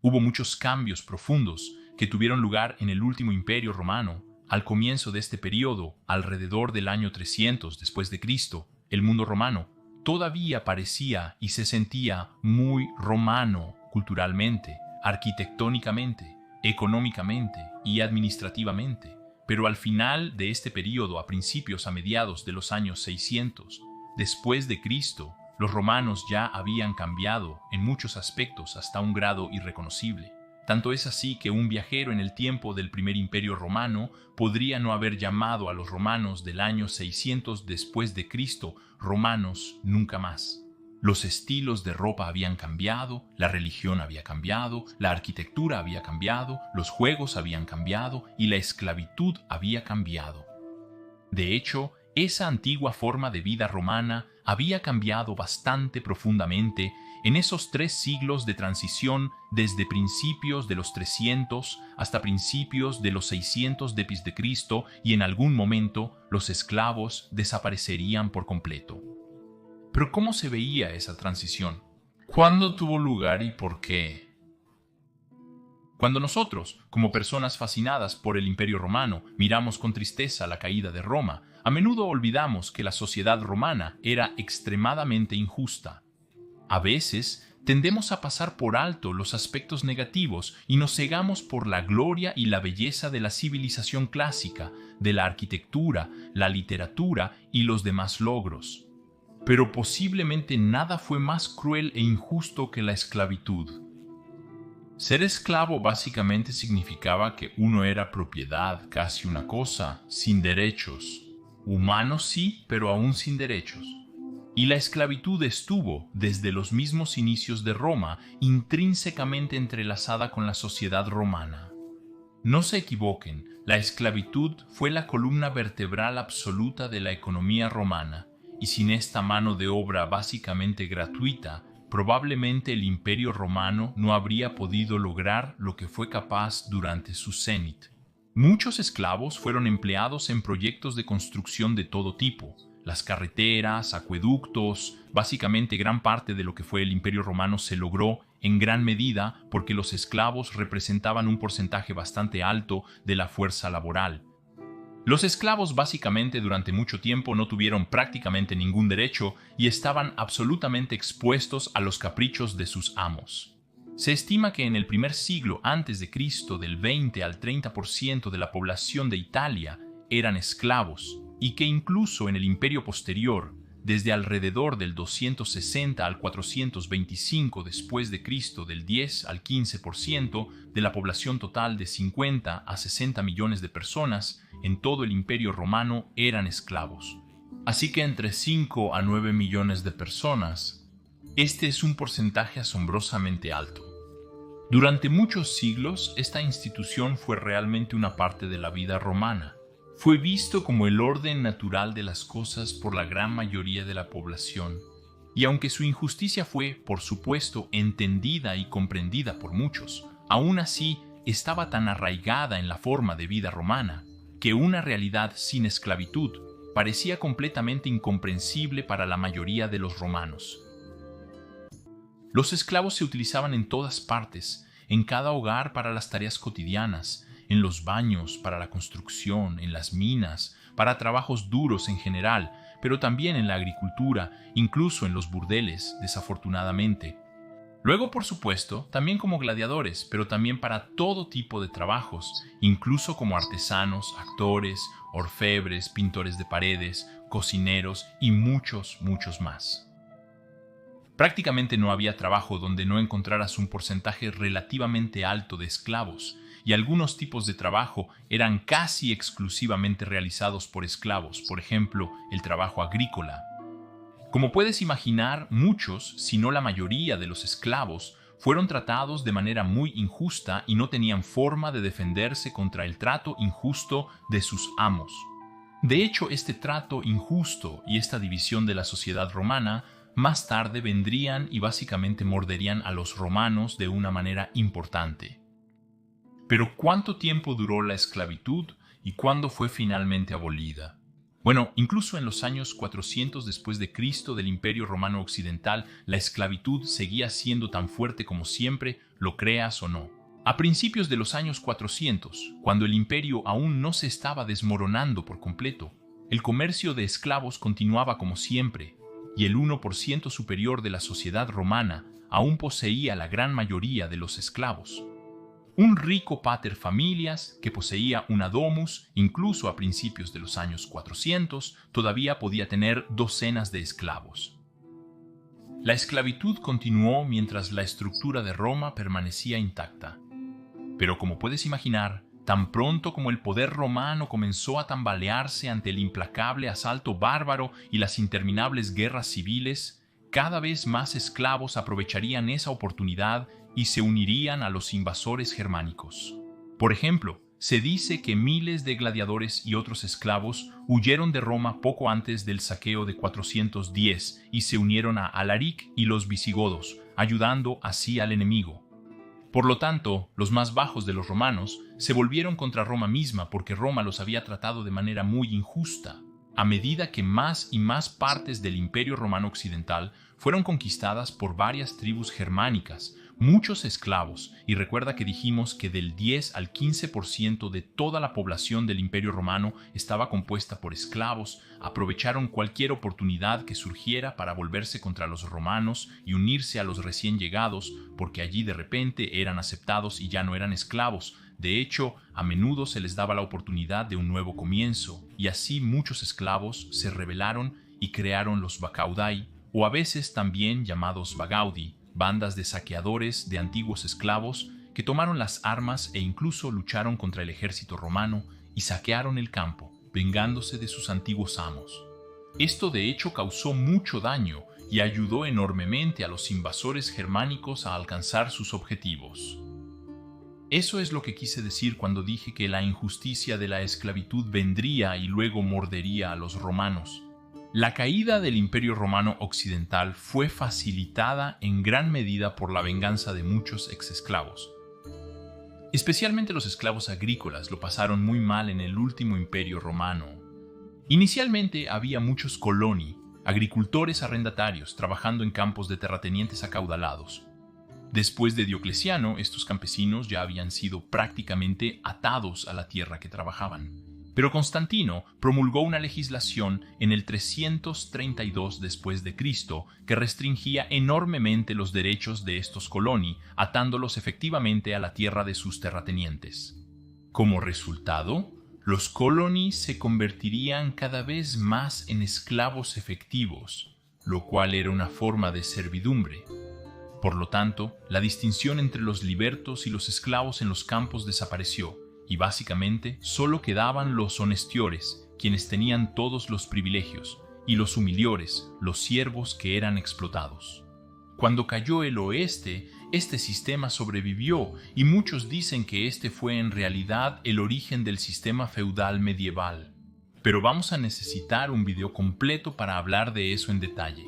Hubo muchos cambios profundos que tuvieron lugar en el último imperio romano. Al comienzo de este periodo, alrededor del año 300 después de Cristo, el mundo romano todavía parecía y se sentía muy romano culturalmente, arquitectónicamente, económicamente y administrativamente. Pero al final de este periodo, a principios a mediados de los años 600 después de Cristo, los romanos ya habían cambiado en muchos aspectos hasta un grado irreconocible. Tanto es así que un viajero en el tiempo del primer imperio romano podría no haber llamado a los romanos del año 600 después de Cristo romanos nunca más. Los estilos de ropa habían cambiado, la religión había cambiado, la arquitectura había cambiado, los juegos habían cambiado y la esclavitud había cambiado. De hecho, esa antigua forma de vida romana había cambiado bastante profundamente en esos 3 siglos de transición desde principios de los 300 hasta principios de los 600 d.C. y en algún momento los esclavos desaparecerían por completo. Pero ¿cómo se veía esa transición? ¿Cuándo tuvo lugar y por qué? Cuando nosotros, como personas fascinadas por el Imperio Romano, miramos con tristeza la caída de Roma, a menudo olvidamos que la sociedad romana era extremadamente injusta. A veces tendemos a pasar por alto los aspectos negativos y nos cegamos por la gloria y la belleza de la civilización clásica, de la arquitectura, la literatura y los demás logros. Pero posiblemente nada fue más cruel e injusto que la esclavitud. Ser esclavo básicamente significaba que uno era propiedad, casi una cosa, sin derechos. Humano sí, pero aún sin derechos. Y la esclavitud estuvo, desde los mismos inicios de Roma, intrínsecamente entrelazada con la sociedad romana. No se equivoquen, la esclavitud fue la columna vertebral absoluta de la economía romana, y sin esta mano de obra básicamente gratuita, probablemente el Imperio Romano no habría podido lograr lo que fue capaz durante su cenit. Muchos esclavos fueron empleados en proyectos de construcción de todo tipo. Las carreteras, acueductos, básicamente gran parte de lo que fue el Imperio Romano se logró en gran medida porque los esclavos representaban un porcentaje bastante alto de la fuerza laboral. Los esclavos básicamente durante mucho tiempo no tuvieron prácticamente ningún derecho y estaban absolutamente expuestos a los caprichos de sus amos. Se estima que en el primer siglo antes de Cristo del 20 al 30% de la población de Italia eran esclavos y que incluso en el imperio posterior, desde alrededor del 260 al 425 después de Cristo del 10 al 15% de la población total de 50 a 60 millones de personas en todo el Imperio Romano eran esclavos. Así que entre 5 a 9 millones de personas, este es un porcentaje asombrosamente alto. Durante muchos siglos, esta institución fue realmente una parte de la vida romana. Fue visto como el orden natural de las cosas por la gran mayoría de la población, y aunque su injusticia fue, por supuesto, entendida y comprendida por muchos, aún así estaba tan arraigada en la forma de vida romana, que una realidad sin esclavitud parecía completamente incomprensible para la mayoría de los romanos. Los esclavos se utilizaban en todas partes, en cada hogar para las tareas cotidianas, en los baños, para la construcción, en las minas, para trabajos duros en general, pero también en la agricultura, incluso en los burdeles, desafortunadamente. Luego, por supuesto, también como gladiadores, pero también para todo tipo de trabajos, incluso como artesanos, actores, orfebres, pintores de paredes, cocineros y muchos, muchos más. Prácticamente no había trabajo donde no encontraras un porcentaje relativamente alto de esclavos, y algunos tipos de trabajo eran casi exclusivamente realizados por esclavos, por ejemplo, el trabajo agrícola. Como puedes imaginar, muchos, si no la mayoría de los esclavos, fueron tratados de manera muy injusta y no tenían forma de defenderse contra el trato injusto de sus amos. De hecho, este trato injusto y esta división de la sociedad romana más tarde vendrían y básicamente morderían a los romanos de una manera importante. Pero ¿cuánto tiempo duró la esclavitud y cuándo fue finalmente abolida? Bueno, incluso en los años 400 después de Cristo del Imperio Romano Occidental, la esclavitud seguía siendo tan fuerte como siempre, lo creas o no. A principios de los años 400, cuando el imperio aún no se estaba desmoronando por completo, el comercio de esclavos continuaba como siempre, y el 1% superior de la sociedad romana aún poseía la gran mayoría de los esclavos. Un rico pater familias que poseía una domus, incluso a principios de los años 400, todavía podía tener docenas de esclavos. La esclavitud continuó mientras la estructura de Roma permanecía intacta. Pero como puedes imaginar, tan pronto como el poder romano comenzó a tambalearse ante el implacable asalto bárbaro y las interminables guerras civiles, cada vez más esclavos aprovecharían esa oportunidad y se unirían a los invasores germánicos. Por ejemplo, se dice que miles de gladiadores y otros esclavos huyeron de Roma poco antes del saqueo de 410 y se unieron a Alaric y los visigodos, ayudando así al enemigo. Por lo tanto, los más bajos de los romanos se volvieron contra Roma misma porque Roma los había tratado de manera muy injusta. A medida que más y más partes del Imperio Romano Occidental fueron conquistadas por varias tribus germánicas, muchos esclavos, y recuerda que dijimos que del 10 al 15% de toda la población del Imperio Romano estaba compuesta por esclavos, aprovecharon cualquier oportunidad que surgiera para volverse contra los romanos y unirse a los recién llegados, porque allí de repente eran aceptados y ya no eran esclavos. De hecho, a menudo se les daba la oportunidad de un nuevo comienzo, y así muchos esclavos se rebelaron y crearon los Bacaudai, o a veces también llamados Bagaudi, bandas de saqueadores de antiguos esclavos que tomaron las armas e incluso lucharon contra el ejército romano y saquearon el campo, vengándose de sus antiguos amos. Esto de hecho causó mucho daño y ayudó enormemente a los invasores germánicos a alcanzar sus objetivos. Eso es lo que quise decir cuando dije que la injusticia de la esclavitud vendría y luego mordería a los romanos. La caída del Imperio Romano Occidental fue facilitada en gran medida por la venganza de muchos exesclavos. Especialmente los esclavos agrícolas lo pasaron muy mal en el último Imperio Romano. Inicialmente había muchos coloni, agricultores arrendatarios trabajando en campos de terratenientes acaudalados. Después de Diocleciano, estos campesinos ya habían sido prácticamente atados a la tierra que trabajaban. Pero Constantino promulgó una legislación en el 332 después de Cristo que restringía enormemente los derechos de estos coloni, atándolos efectivamente a la tierra de sus terratenientes. Como resultado, los coloni se convertirían cada vez más en esclavos efectivos, lo cual era una forma de servidumbre. Por lo tanto, la distinción entre los libertos y los esclavos en los campos desapareció, y básicamente solo quedaban los honestiores, quienes tenían todos los privilegios, y los humiliores, los siervos que eran explotados. Cuando cayó el oeste, este sistema sobrevivió, y muchos dicen que este fue en realidad el origen del sistema feudal medieval. Pero vamos a necesitar un video completo para hablar de eso en detalle.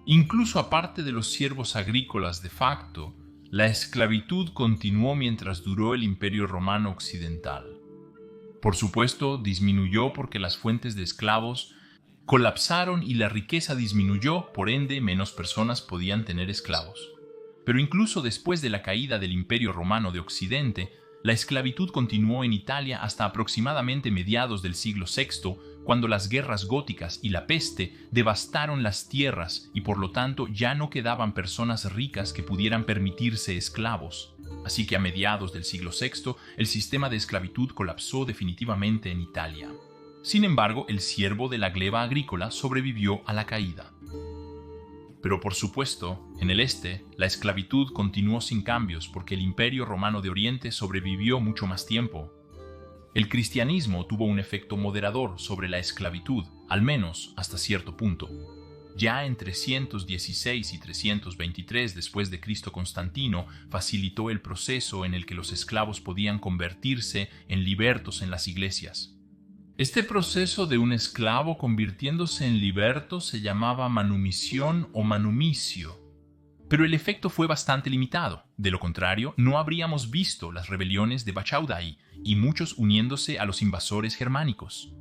Incluso aparte de los siervos agrícolas de facto, la esclavitud continuó mientras duró el Imperio Romano Occidental. Por supuesto, disminuyó porque las fuentes de esclavos colapsaron y la riqueza disminuyó, por ende, menos personas podían tener esclavos. Pero incluso después de la caída del Imperio Romano de Occidente, la esclavitud continuó en Italia hasta aproximadamente mediados del siglo VI, cuando las guerras góticas y la peste devastaron las tierras y por lo tanto ya no quedaban personas ricas que pudieran permitirse esclavos. Así que a mediados del siglo VI, el sistema de esclavitud colapsó definitivamente en Italia. Sin embargo, el siervo de la gleba agrícola sobrevivió a la caída. Pero por supuesto, en el este, la esclavitud continuó sin cambios porque el Imperio Romano de Oriente sobrevivió mucho más tiempo. El cristianismo tuvo un efecto moderador sobre la esclavitud, al menos hasta cierto punto. Ya en 316 y 323 después de Cristo, Constantino facilitó el proceso en el que los esclavos podían convertirse en libertos en las iglesias. Este proceso de un esclavo convirtiéndose en liberto se llamaba manumisión o manumicio, pero el efecto fue bastante limitado. De lo contrario, no habríamos visto las rebeliones de Bachaudai y muchos uniéndose a los invasores germánicos.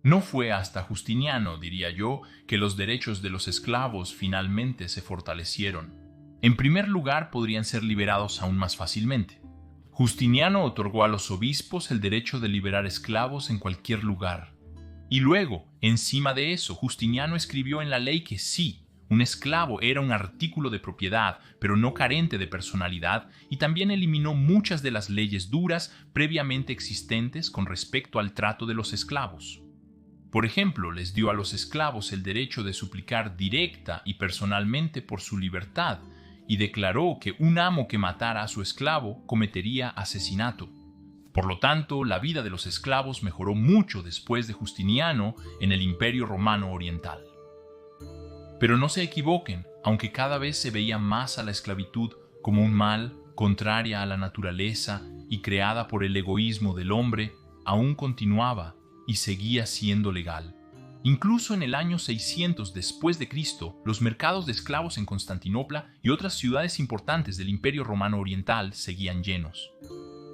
No fue hasta Justiniano, diría yo, que los derechos de los esclavos finalmente se fortalecieron. En primer lugar, podrían ser liberados aún más fácilmente. Justiniano otorgó a los obispos el derecho de liberar esclavos en cualquier lugar. Y luego, encima de eso, Justiniano escribió en la ley que sí, un esclavo era un artículo de propiedad, pero no carente de personalidad, y también eliminó muchas de las leyes duras previamente existentes con respecto al trato de los esclavos. Por ejemplo, les dio a los esclavos el derecho de suplicar directa y personalmente por su libertad, y declaró que un amo que matara a su esclavo cometería asesinato. Por lo tanto, la vida de los esclavos mejoró mucho después de Justiniano en el Imperio Romano Oriental. Pero no se equivoquen, aunque cada vez se veía más a la esclavitud como un mal, contraria a la naturaleza y creada por el egoísmo del hombre, aún continuaba y seguía siendo legal. Incluso en el año 600 después de Cristo, los mercados de esclavos en Constantinopla y otras ciudades importantes del Imperio Romano Oriental seguían llenos.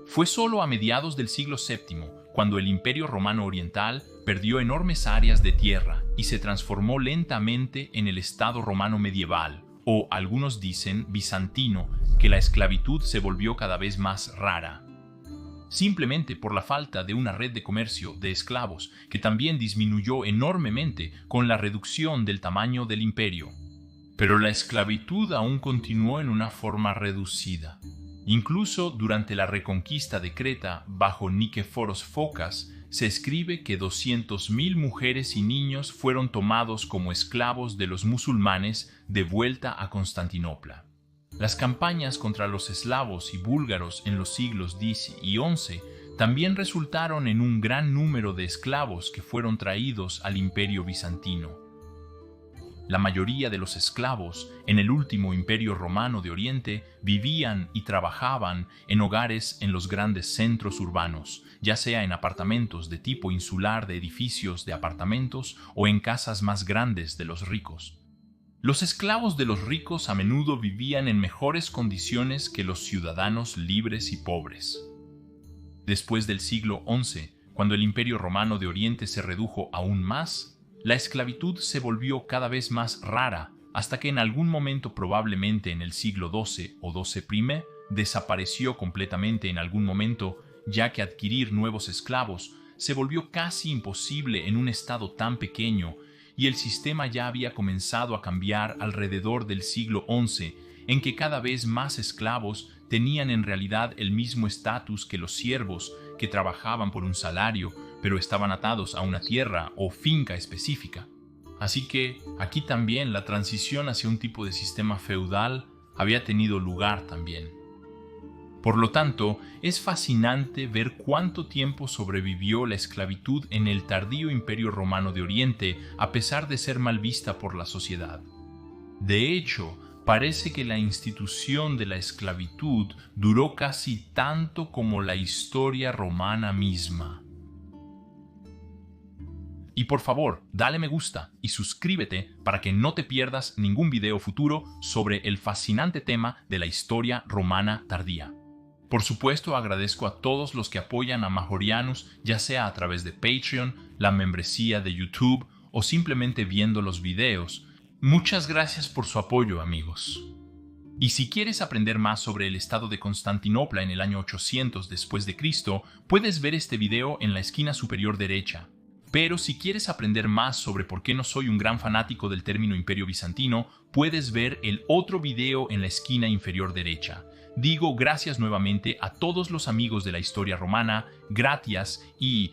Fue solo a mediados del siglo VII cuando el Imperio Romano Oriental perdió enormes áreas de tierra y se transformó lentamente en el Estado romano medieval, o algunos dicen bizantino, que la esclavitud se volvió cada vez más rara. Simplemente por la falta de una red de comercio de esclavos que también disminuyó enormemente con la reducción del tamaño del imperio. Pero la esclavitud aún continuó en una forma reducida. Incluso durante la reconquista de Creta bajo Niceforos Focas, se escribe que 200.000 mujeres y niños fueron tomados como esclavos de los musulmanes de vuelta a Constantinopla. Las campañas contra los eslavos y búlgaros en los siglos X y XI también resultaron en un gran número de esclavos que fueron traídos al Imperio Bizantino. La mayoría de los esclavos en el último Imperio Romano de Oriente vivían y trabajaban en hogares en los grandes centros urbanos, ya sea en apartamentos de tipo insular de edificios de apartamentos o en casas más grandes de los ricos. Los esclavos de los ricos a menudo vivían en mejores condiciones que los ciudadanos libres y pobres. Después del siglo XI, cuando el Imperio Romano de Oriente se redujo aún más, la esclavitud se volvió cada vez más rara, hasta que en algún momento, probablemente en el siglo XII o XII, desapareció completamente en algún momento, ya que adquirir nuevos esclavos se volvió casi imposible en un estado tan pequeño, y el sistema ya había comenzado a cambiar alrededor del siglo XI, en que cada vez más esclavos tenían en realidad el mismo estatus que los siervos, que trabajaban por un salario, pero estaban atados a una tierra o finca específica. Así que aquí también la transición hacia un tipo de sistema feudal había tenido lugar también. Por lo tanto, es fascinante ver cuánto tiempo sobrevivió la esclavitud en el tardío Imperio Romano de Oriente, a pesar de ser mal vista por la sociedad. De hecho, parece que la institución de la esclavitud duró casi tanto como la historia romana misma. Y por favor, dale me gusta y suscríbete para que no te pierdas ningún video futuro sobre el fascinante tema de la historia romana tardía. Por supuesto, agradezco a todos los que apoyan a Majorianus, ya sea a través de Patreon, la membresía de YouTube o simplemente viendo los videos. Muchas gracias por su apoyo, amigos. Y si quieres aprender más sobre el estado de Constantinopla en el año 800 después de Cristo, puedes ver este video en la esquina superior derecha. Pero si quieres aprender más sobre por qué no soy un gran fanático del término Imperio Bizantino, puedes ver el otro video en la esquina inferior derecha. Digo gracias nuevamente a todos los amigos de la historia romana, gracias y...